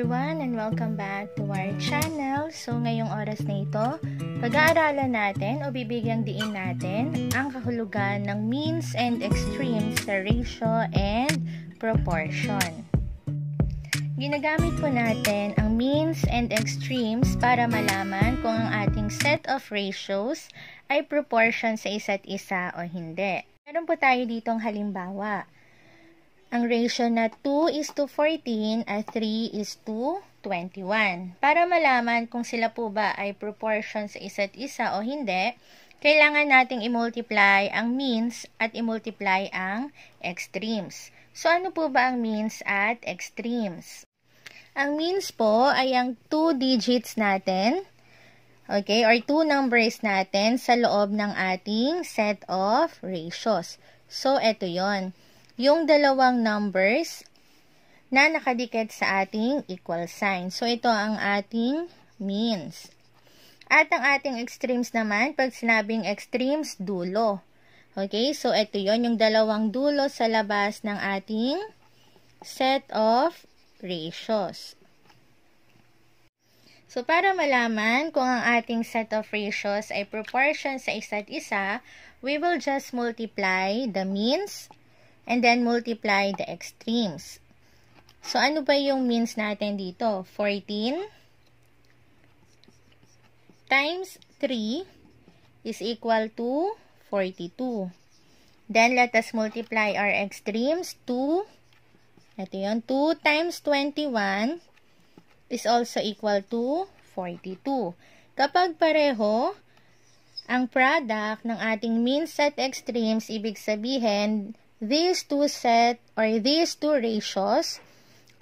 everyone and welcome back to our channel. So ngayong oras na ito, pag-aaralan natin o bibigyang diin natin ang kahulugan ng means and extremes sa ratio and proportion. Ginagamit po natin ang means and extremes para malaman kung ang ating set of ratios ay proportion sa isa't isa o hindi. Meron po tayo ditong halimbawa. Ang ratio na 2:14 at 3:21. Para malaman kung sila po ba ay proportion sa isa't isa o hindi, kailangan nating i-multiply ang means at i-multiply ang extremes. So, ano po ba ang means at extremes? Ang means po ay ang 2 digits natin, okay, or 2 numbers natin sa loob ng ating set of ratios. So, eto yon. Yung dalawang numbers na nakadikit sa ating equal sign. So, ito ang ating means. At ang ating extremes naman, pag sinabing extremes, dulo. Okay, so ito yon, yung dalawang dulo sa labas ng ating set of ratios. So, para malaman kung ang ating set of ratios ay proportion sa isa't isa, we will just multiply the means and then multiply the extremes. So, ano ba yung means natin dito? 14 times 3 is equal to 42. Then, let us multiply our extremes. 2, ito yun, 2 times 21 is also equal to 42. Kapag pareho, ang product ng ating means at extremes, ibig sabihin, these two set or these two ratios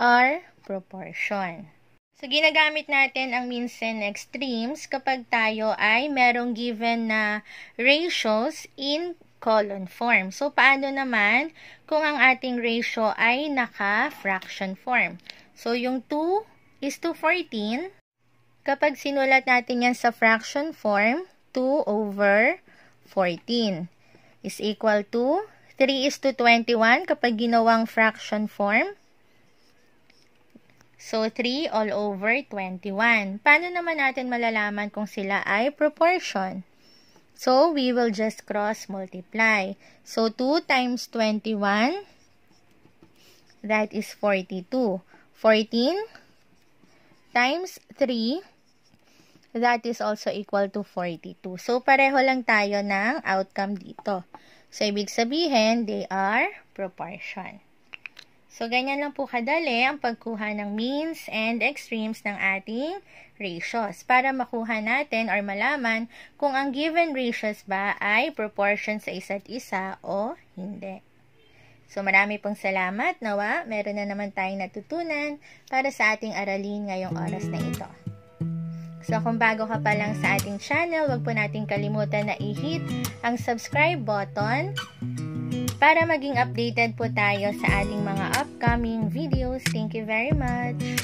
are proportion. So, ginagamit natin ang means and extremes kapag tayo ay merong given na ratios in column form. So, paano naman kung ang ating ratio ay naka-fraction form? So, yung 2:14, kapag sinulat natin yan sa fraction form, 2/14 is equal to 3:21 kapag ginawang fraction form. So, 3/21. Paano naman natin malalaman kung sila ay proportion? So, we will just cross multiply. So, 2 times 21, that is 42. 14 times 3, that is also equal to 42. So, pareho lang tayo ng outcome dito. So, ibig sabihin, they are proportion. So, ganyan lang po kadali ang pagkuha ng means and extremes ng ating ratios para makuha natin or malaman kung ang given ratios ba ay proportion sa isa't isa o hindi. So, marami pong salamat. Nawa, meron na naman tayong natutunan para sa ating aralin ngayong oras na ito. So, kung bago ka pa lang sa ating channel, huwag po nating kalimutan na i-hit ang subscribe button para maging updated po tayo sa ating mga upcoming videos. Thank you very much!